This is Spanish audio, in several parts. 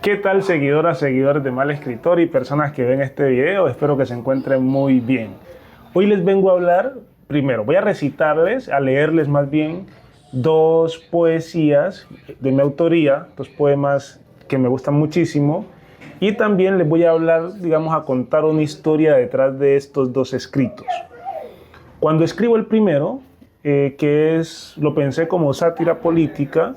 ¿Qué tal, seguidoras, seguidores de Mal Escritor y personas que ven este video? Espero que se encuentren muy bien. Hoy les vengo a hablar, primero, voy a recitarles, a leerles más bien, dos poesías de mi autoría, dos poemas que me gustan muchísimo, y también les voy a hablar, digamos, a contar una historia detrás de estos dos escritos. Cuando escribo el primero, lo pensé como sátira política,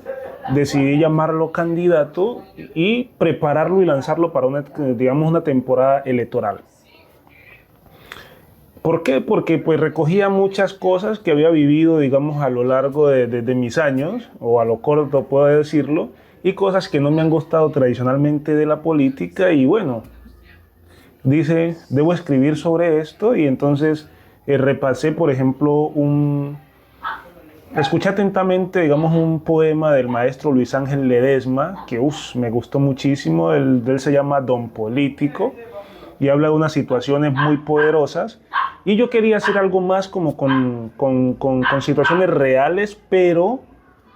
decidí llamarlo Candidato y prepararlo y lanzarlo para una temporada electoral. ¿Por qué? Porque pues recogía muchas cosas que había vivido, digamos, a lo largo de mis años, o a lo corto puedo decirlo, y cosas que no me han gustado tradicionalmente de la política, y bueno, dice, debo escribir sobre esto, y entonces repasé, por ejemplo, escuché atentamente, digamos, un poema del maestro Luis Ángel Ledesma, que me gustó muchísimo. Él se llama Don Político y habla de unas situaciones muy poderosas. Y yo quería hacer algo más como con situaciones reales, pero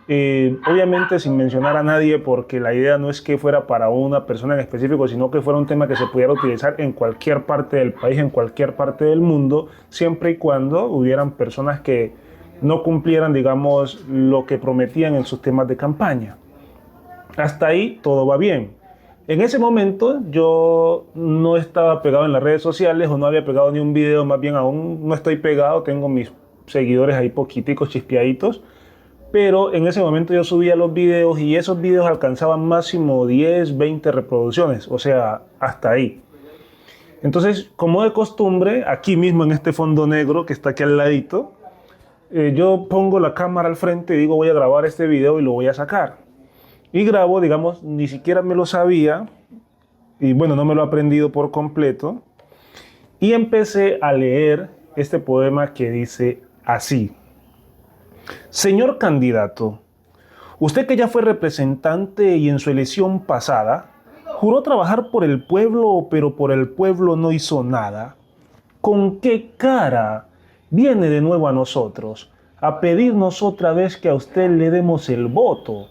obviamente sin mencionar a nadie, porque la idea no es que fuera para una persona en específico, sino que fuera un tema que se pudiera utilizar en cualquier parte del país, en cualquier parte del mundo, siempre y cuando hubieran personas que no cumplieran, digamos, lo que prometían en sus temas de campaña. Hasta ahí todo va bien. En ese momento yo no estaba pegado en las redes sociales o no había pegado ni un video, más bien aún no estoy pegado, tengo mis seguidores ahí poquiticos, chispeaditos, pero en ese momento yo subía los videos y esos videos alcanzaban máximo 10, 20 reproducciones, o sea, hasta ahí. Entonces, como de costumbre, aquí mismo en este fondo negro que está aquí al ladito, yo pongo la cámara al frente y digo voy a grabar este video y lo voy a sacar. Y grabo, digamos, ni siquiera me lo sabía, y bueno, no me lo he aprendido por completo, y empecé a leer este poema que dice así. Señor candidato, usted que ya fue representante y en su elección pasada, juró trabajar por el pueblo, pero por el pueblo no hizo nada. ¿Con qué cara viene de nuevo a nosotros a pedirnos otra vez que a usted le demos el voto?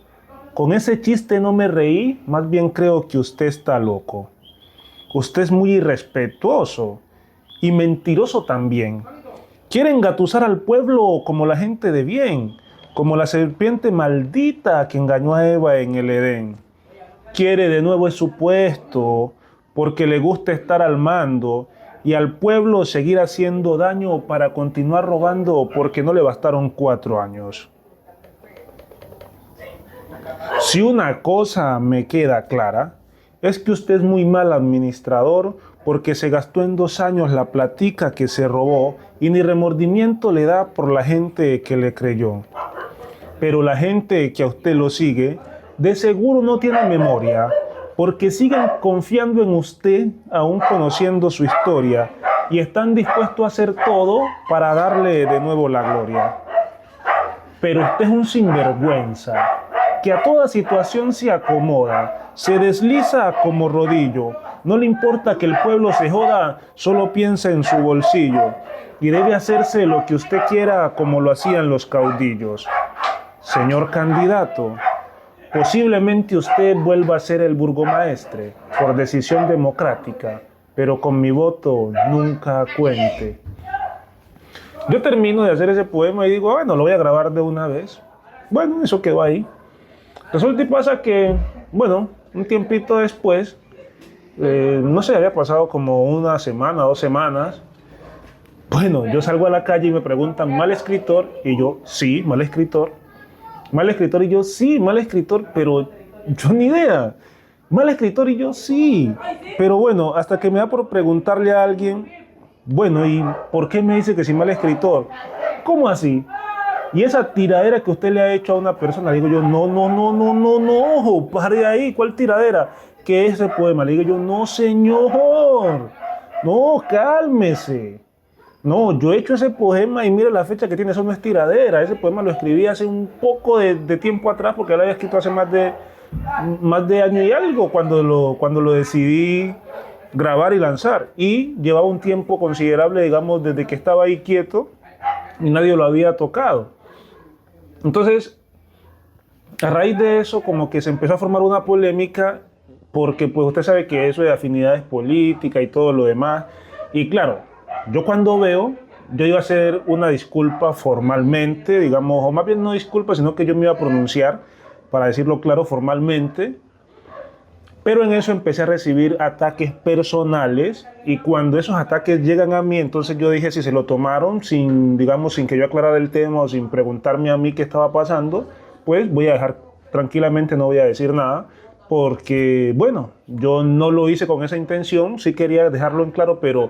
Con ese chiste no me reí, más bien creo que usted está loco. Usted es muy irrespetuoso y mentiroso también. Quiere engatusar al pueblo como la gente de bien, como la serpiente maldita que engañó a Eva en el Edén. Quiere de nuevo su puesto porque le gusta estar al mando y al pueblo seguir haciendo daño para continuar robando porque no le bastaron 4 años. Si una cosa me queda clara, es que usted es muy mal administrador porque se gastó en 2 años la platica que se robó y ni remordimiento le da por la gente que le creyó. Pero la gente que a usted lo sigue, de seguro no tiene memoria, porque siguen confiando en usted aún conociendo su historia y están dispuestos a hacer todo para darle de nuevo la gloria. Pero usted es un sinvergüenza, que a toda situación se acomoda, se desliza como rodillo, no le importa que el pueblo se joda, solo piensa en su bolsillo, y debe hacerse lo que usted quiera como lo hacían los caudillos. Señor candidato, posiblemente usted vuelva a ser el burgomaestre por decisión democrática, pero con mi voto nunca cuente. Yo termino de hacer ese poema y digo, bueno, lo voy a grabar de una vez. Bueno, eso quedó ahí. Resulta y pasa que, bueno, un tiempito después, no sé, había pasado como 1 semana, 2 semanas. Bueno, yo salgo a la calle y me preguntan, ¿mal escritor? Y yo, sí, mal escritor. Mal escritor y yo, sí, mal escritor, pero yo ni idea. Mal escritor y yo, sí. Pero bueno, hasta que me da por preguntarle a alguien, bueno, ¿y por qué me dice que soy mal escritor? ¿Cómo así? Y esa tiradera que usted le ha hecho a una persona, le digo yo, no, no, no, no, no, no, pare ahí, ¿cuál tiradera? ¿Qué es ese poema? Le digo yo, no, señor, no, cálmese. No, yo he hecho ese poema y mira la fecha que tiene, eso no es tiradera. Ese poema lo escribí hace un poco de tiempo atrás porque lo había escrito hace más de año y algo cuando lo decidí grabar y lanzar. Y llevaba un tiempo considerable, digamos, desde que estaba ahí quieto y nadie lo había tocado. Entonces, a raíz de eso, como que se empezó a formar una polémica porque pues usted sabe que eso de afinidades políticas y todo lo demás. Y claro, yo cuando veo, yo iba a hacer una disculpa formalmente, digamos, o más bien no disculpa, sino que yo me iba a pronunciar, para decirlo claro, formalmente. Pero en eso empecé a recibir ataques personales y cuando esos ataques llegan a mí, entonces yo dije si se lo tomaron sin, digamos, sin que yo aclarara el tema o sin preguntarme a mí qué estaba pasando, pues voy a dejar tranquilamente, no voy a decir nada, porque, bueno, yo no lo hice con esa intención, sí quería dejarlo en claro, pero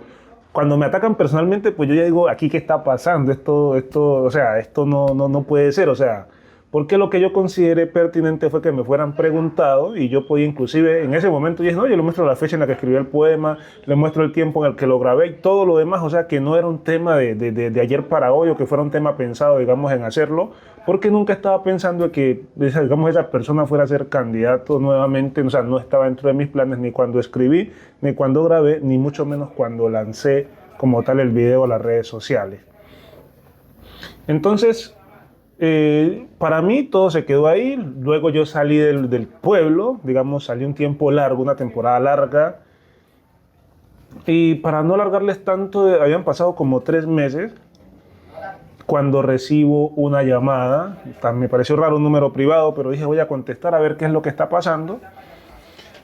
cuando me atacan personalmente, pues yo ya digo, aquí qué está pasando, o sea, esto no puede ser, o sea, porque lo que yo consideré pertinente fue que me fueran preguntado y yo podía inclusive en ese momento dije, no, yo le muestro la fecha en la que escribí el poema, le muestro el tiempo en el que lo grabé y todo lo demás, o sea que no era un tema de ayer para hoy o que fuera un tema pensado, digamos, en hacerlo, porque nunca estaba pensando en que, digamos, esa persona fuera a ser candidato nuevamente, o sea, no estaba dentro de mis planes ni cuando escribí, ni cuando grabé, ni mucho menos cuando lancé como tal el video a las redes sociales. Entonces, para mí todo se quedó ahí, luego yo salí del pueblo, digamos, salí un tiempo largo, una temporada larga, y para no alargarles tanto, habían pasado como 3 meses, cuando recibo una llamada, me pareció raro un número privado, pero dije voy a contestar a ver qué es lo que está pasando.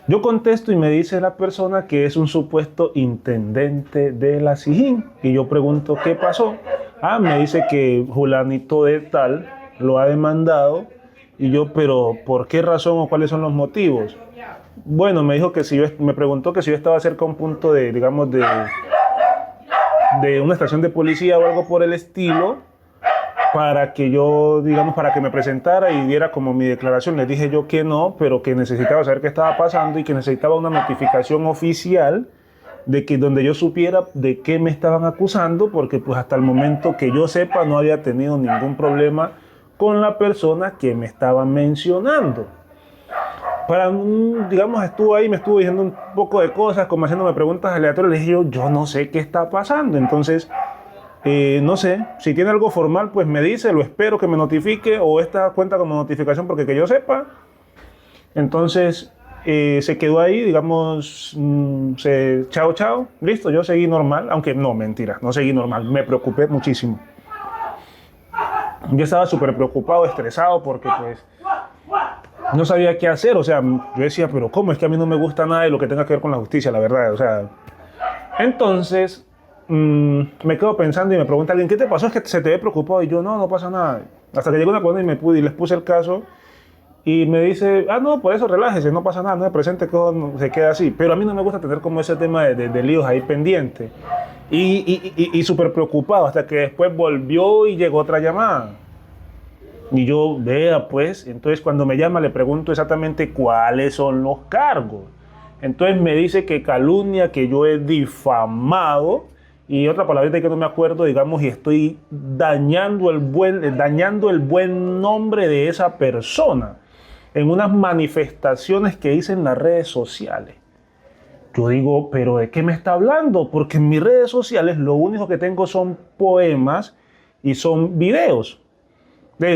Yo contesto y me dice la persona que es un supuesto intendente de la Sijín. Y yo pregunto, ¿qué pasó? Ah, me dice que Julanito de tal lo ha demandado. Y yo, pero ¿por qué razón o cuáles son los motivos? Bueno, me dijo que si yo, me preguntó que si yo estaba cerca a un punto de, digamos, de una estación de policía o algo por el estilo, para que yo, digamos, para que me presentara y diera como mi declaración. Les dije yo que no, pero que necesitaba saber qué estaba pasando y que necesitaba una notificación oficial de que donde yo supiera de qué me estaban acusando, porque pues hasta el momento que yo sepa no había tenido ningún problema con la persona que me estaba mencionando. Para, digamos, estuvo ahí, me estuvo diciendo un poco de cosas, como haciéndome preguntas aleatorias. Le dije yo no sé qué está pasando. Entonces, no sé, si tiene algo formal, pues me dice, lo espero que me notifique o esta cuenta como notificación porque que yo sepa. Entonces se quedó ahí, digamos, chao, chao, listo, yo seguí normal, aunque no, mentira, no seguí normal, me preocupé muchísimo. Yo estaba súper preocupado, estresado porque pues no sabía qué hacer, o sea, yo decía, pero ¿cómo? Es que a mí no me gusta nada de lo que tenga que ver con la justicia, la verdad, o sea. Entonces me quedo pensando y me pregunta alguien, ¿qué te pasó? Es que se te ve preocupado. Y yo, no pasa nada. Hasta que llegó una cuando y les puse el caso y me dice, no, por eso relájese, no pasa nada, no se presente, que se queda así. Pero a mí no me gusta tener como ese tema de líos ahí pendiente. Y súper preocupado hasta que después volvió y llegó otra llamada. Y yo, vea pues, entonces cuando me llama le pregunto exactamente cuáles son los cargos. Entonces me dice que calumnia, que yo he difamado y otra palabrita que no me acuerdo, digamos, y estoy dañando el buen nombre de esa persona en unas manifestaciones que hice en las redes sociales. Yo digo, ¿pero de qué me está hablando? Porque en mis redes sociales lo único que tengo son poemas y son videos.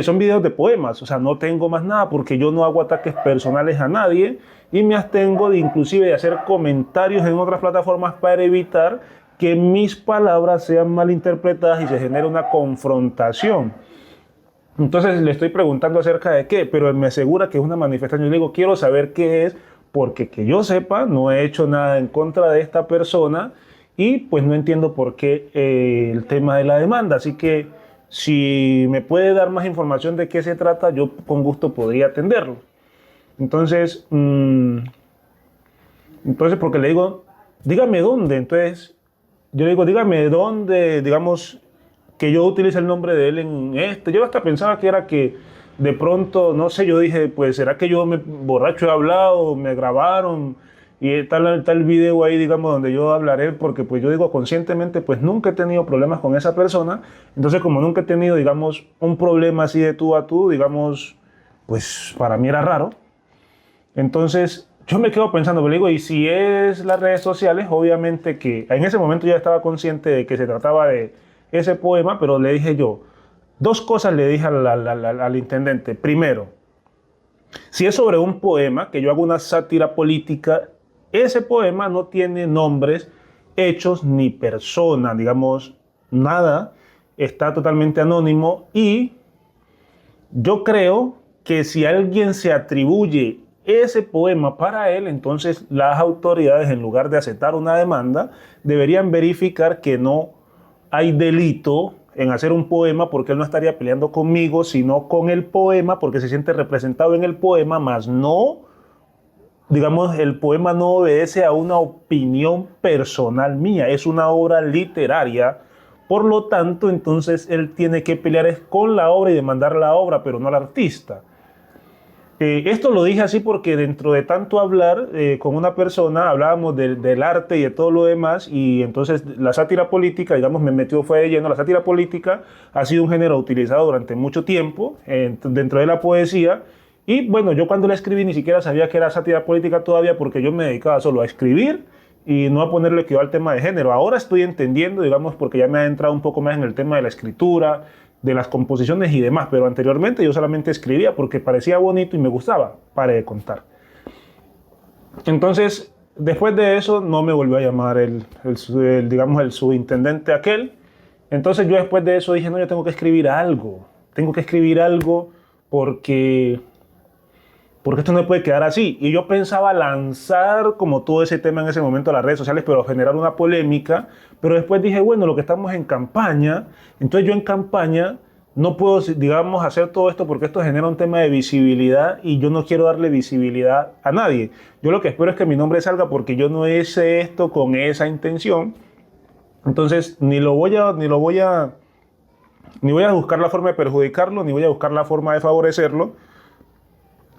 Son videos de poemas, o sea, no tengo más nada porque yo no hago ataques personales a nadie y me abstengo de inclusive de hacer comentarios en otras plataformas para evitar que mis palabras sean malinterpretadas y se genere una confrontación. Entonces le estoy preguntando acerca de qué, pero él me asegura que es una manifestación. Yo le digo, quiero saber qué es, porque que yo sepa, no he hecho nada en contra de esta persona y pues no entiendo por qué el tema de la demanda. Así que si me puede dar más información de qué se trata, yo con gusto podría atenderlo. Entonces, porque le digo, dígame dónde. Entonces, yo le digo, dígame dónde, digamos, que yo utilice el nombre de él en este. Yo hasta pensaba que era que de pronto, no sé, yo dije, pues, ¿será que yo me borracho he hablado, me grabaron? Y está el video ahí, digamos, donde yo hablaré, porque pues yo digo conscientemente, pues nunca he tenido problemas con esa persona. Entonces, como nunca he tenido, digamos, un problema así de tú a tú, digamos, pues para mí era raro. Entonces, yo me quedo pensando, pero digo, y si es las redes sociales, obviamente que en ese momento ya estaba consciente de que se trataba de ese poema, pero le dije yo, 2 cosas le dije al intendente. Primero, Si es sobre un poema, que yo hago una sátira política, ese poema no tiene nombres, hechos ni persona, digamos, nada, está totalmente anónimo y yo creo que si alguien se atribuye ese poema para él, entonces las autoridades, en lugar de aceptar una demanda, deberían verificar que no hay delito en hacer un poema porque él no estaría peleando conmigo, sino con el poema porque se siente representado en el poema, más no, digamos, el poema no obedece a una opinión personal mía, es una obra literaria. Por lo tanto, entonces él tiene que pelear es con la obra y demandar la obra, pero no al artista. Esto lo dije así porque dentro de tanto hablar con una persona, hablábamos del arte y de todo lo demás, y entonces la sátira política, digamos, me metió, fue de lleno. La sátira política ha sido un género utilizado durante mucho tiempo dentro de la poesía, y bueno, yo cuando la escribí ni siquiera sabía que era sátira política todavía porque yo me dedicaba solo a escribir y no a ponerle cuidado al tema de género. Ahora estoy entendiendo, digamos, porque ya me ha entrado un poco más en el tema de la escritura, de las composiciones y demás, pero anteriormente yo solamente escribía porque parecía bonito y me gustaba, pare de contar. Entonces, después de eso no me volvió a llamar digamos, el subintendente aquel. Entonces yo después de eso dije, no, yo tengo que escribir algo porque esto no puede quedar así. Y yo pensaba lanzar como todo ese tema en ese momento a las redes sociales, pero generar una polémica. Pero después dije, bueno, lo que estamos en campaña, entonces yo en campaña no puedo, digamos, hacer todo esto porque esto genera un tema de visibilidad y yo no quiero darle visibilidad a nadie. Yo lo que espero es que mi nombre salga porque yo no hice esto con esa intención. Entonces ni voy a buscar la forma de perjudicarlo, ni voy a buscar la forma de favorecerlo.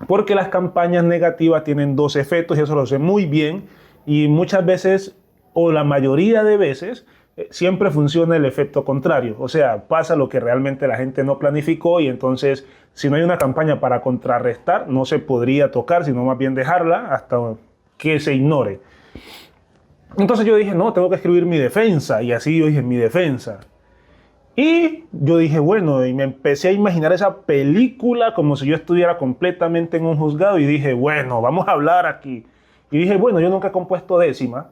Porque las campañas negativas tienen dos efectos y eso lo sé muy bien y muchas veces o la mayoría de veces siempre funciona el efecto contrario. O sea, pasa lo que realmente la gente no planificó y entonces si no hay una campaña para contrarrestar no se podría tocar, sino más bien dejarla hasta que se ignore. Entonces yo dije, no, tengo que escribir mi defensa y así yo dije mi defensa. Y yo dije, bueno, y me empecé a imaginar esa película como si yo estuviera completamente en un juzgado y dije, bueno, vamos a hablar aquí. Y dije, bueno, yo nunca he compuesto décima.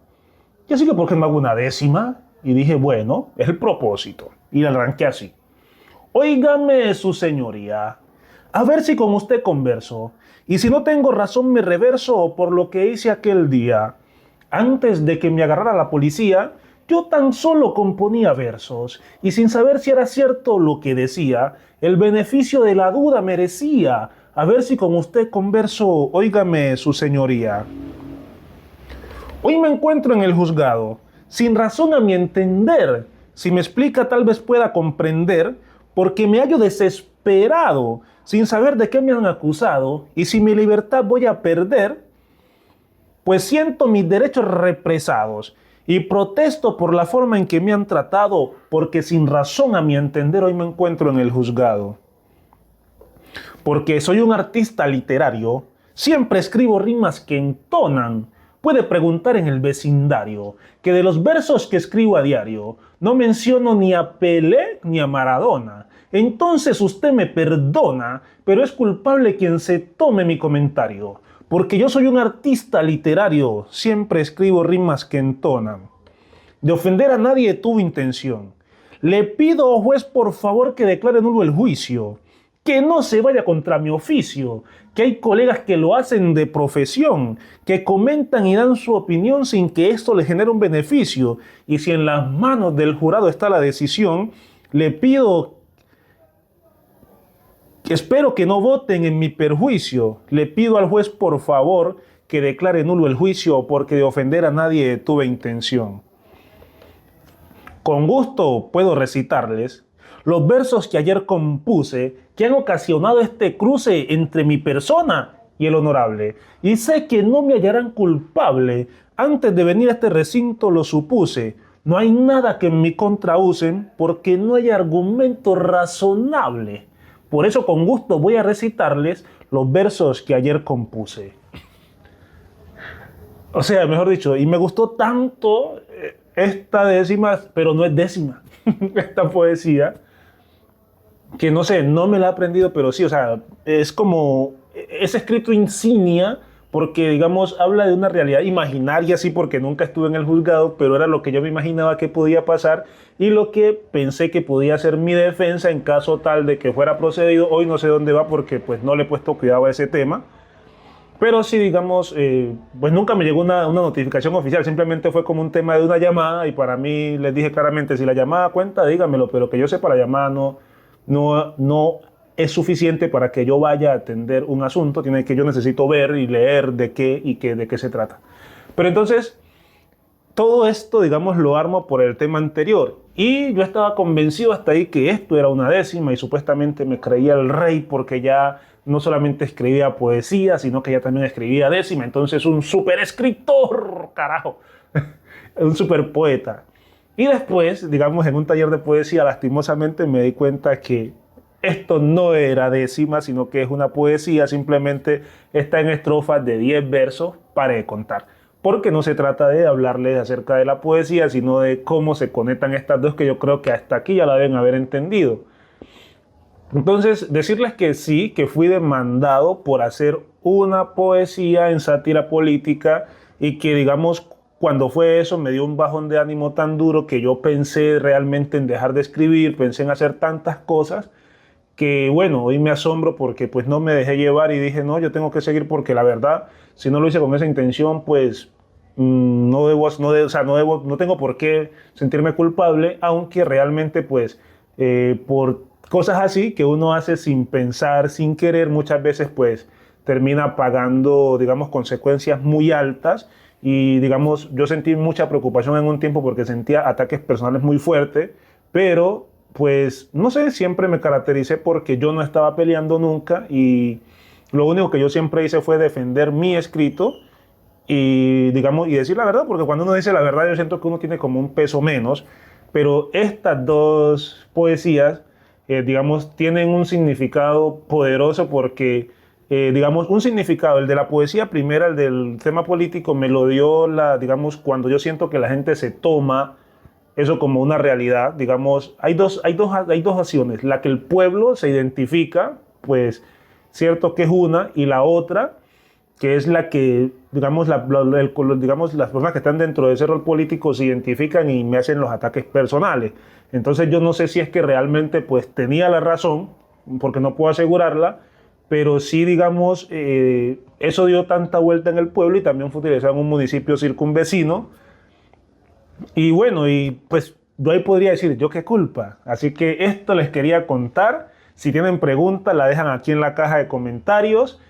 Y así que, ¿por qué me hago una décima? Y dije, bueno, es el propósito. Y la arranqué así. Óigame, su señoría, a ver si con usted converso. Y si no tengo razón me reverso por lo que hice aquel día. Antes de que me agarrara la policía, yo tan solo componía versos, y sin saber si era cierto lo que decía, el beneficio de la duda merecía. A ver si con usted converso, óigame, su señoría. Hoy me encuentro en el juzgado, sin razón a mi entender. Si me explica tal vez pueda comprender, porque me hallo desesperado, sin saber de qué me han acusado, y si mi libertad voy a perder, pues siento mis derechos represados y protesto por la forma en que me han tratado, porque sin razón a mi entender hoy me encuentro en el juzgado. Porque soy un artista literario, siempre escribo rimas que entonan. Puede preguntar en el vecindario, que de los versos que escribo a diario, no menciono ni a Pelé ni a Maradona. Entonces usted me perdona, pero es culpable quien se tome mi comentario. Porque yo soy un artista literario, siempre escribo rimas que entonan. De ofender a nadie tuve intención. Le pido, juez, por favor, que declare nulo el juicio. Que no se vaya contra mi oficio, que hay colegas que lo hacen de profesión, que comentan y dan su opinión sin que esto le genere un beneficio. Y si en las manos del jurado está la decisión, le pido, espero que no voten en mi perjuicio. Le pido al juez, por favor, que declare nulo el juicio, porque de ofender a nadie tuve intención. Con gusto puedo recitarles los versos que ayer compuse, que han ocasionado este cruce entre mi persona y el honorable. Y sé que no me hallarán culpable. Antes de venir a este recinto lo supuse. No hay nada que en mi contra usen, porque no hay argumento razonable. Por eso con gusto voy a recitarles los versos que ayer compuse. O sea, mejor dicho, y me gustó tanto esta décima, pero no es décima, esta poesía, que no sé, no me la he aprendido, pero sí, o sea, es como ese escrito insignia porque, digamos, habla de una realidad imaginaria, sí, porque nunca estuve en el juzgado, pero era lo que yo me imaginaba que podía pasar y lo que pensé que podía ser mi defensa en caso tal de que fuera procedido. Hoy no sé dónde va porque pues no le he puesto cuidado a ese tema, pero sí, digamos, pues nunca me llegó una notificación oficial, simplemente fue como un tema de una llamada y para mí les dije claramente, si la llamada cuenta, dígamelo, pero que yo sepa, la llamada no es suficiente para que yo vaya a atender un asunto, tiene que yo necesito ver y leer de qué de qué se trata. Pero entonces, todo esto, digamos, lo armo por el tema anterior. Y yo estaba convencido hasta ahí que esto era una décima y supuestamente me creía el rey porque ya no solamente escribía poesía, sino que ya también escribía décima. Entonces un super escritor, carajo, un super poeta. Y después, digamos, en un taller de poesía, lastimosamente me di cuenta que esto no era décima, sino que es una poesía, simplemente está en estrofas de 10 versos, para de contar. Porque no se trata de hablarles acerca de la poesía, sino de cómo se conectan estas dos, que yo creo que hasta aquí ya la deben haber entendido. Entonces, decirles que sí, que fui demandado por hacer una poesía en sátira política y que, digamos, cuando fue eso me dio un bajón de ánimo tan duro que yo pensé realmente en dejar de escribir, pensé en hacer tantas cosas que, bueno, hoy me asombro porque pues no me dejé llevar y dije, no, yo tengo que seguir porque la verdad, si no lo hice con esa intención, pues no tengo por qué sentirme culpable, aunque realmente pues por cosas así que uno hace sin pensar, sin querer, muchas veces pues termina pagando, digamos, consecuencias muy altas y, digamos, yo sentí mucha preocupación en un tiempo porque sentía ataques personales muy fuertes, pero pues no sé, siempre me caractericé porque yo no estaba peleando nunca y lo único que yo siempre hice fue defender mi escrito y, digamos, y decir la verdad, porque cuando uno dice la verdad yo siento que uno tiene como un peso menos, pero estas dos poesías, digamos, tienen un significado poderoso porque, digamos, un significado, el de la poesía primera, el del tema político, me lo dio, digamos, cuando yo siento que la gente se toma eso como una realidad, digamos, hay dos acciones, la que el pueblo se identifica, pues, cierto que es una, y la otra, que es la que, digamos, digamos, las personas que están dentro de ese rol político se identifican y me hacen los ataques personales. Entonces yo no sé si es que realmente pues tenía la razón, porque no puedo asegurarla, pero sí, digamos, eso dio tanta vuelta en el pueblo y también fue utilizado en un municipio circunvecino. Y bueno, y pues yo ahí podría decir, ¿yo qué culpa? Así que esto les quería contar. Si tienen preguntas, la dejan aquí en la caja de comentarios.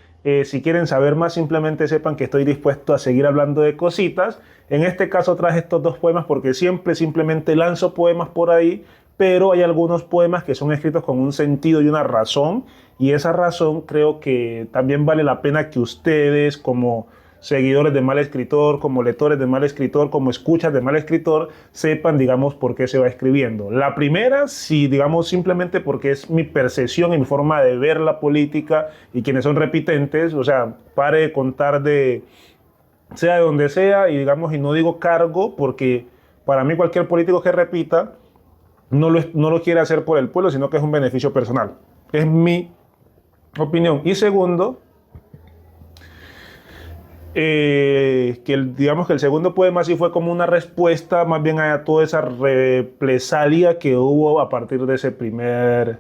Si quieren saber más, simplemente sepan que estoy dispuesto a seguir hablando de cositas. En este caso traje estos dos poemas porque siempre simplemente lanzo poemas por ahí, pero hay algunos poemas que son escritos con un sentido y una razón, y esa razón creo que también vale la pena que ustedes, como seguidores de Mal Escritor, como lectores de Mal Escritor, como escuchas de Mal Escritor, sepan, digamos, por qué se va escribiendo. La primera, si, digamos, simplemente porque es mi percepción y mi forma de ver la política y quienes son repitentes, o sea, pare de contar sea de donde sea, y digamos, y no digo cargo, porque para mí cualquier político que repita no lo quiere hacer por el pueblo, sino que es un beneficio personal. Es mi opinión. Y segundo, digamos que el segundo poema sí fue como una respuesta más bien a toda esa represalia que hubo a partir de ese primer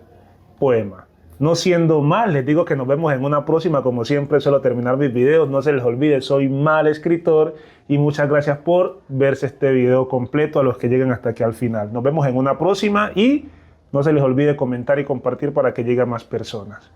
poema. No siendo más, les digo que nos vemos en una próxima. Como siempre suelo terminar mis videos, no se les olvide, soy Mal Escritor y muchas gracias por verse este video completo a los que lleguen hasta aquí al final. Nos vemos en una próxima y no se les olvide comentar y compartir para que llegue a más personas.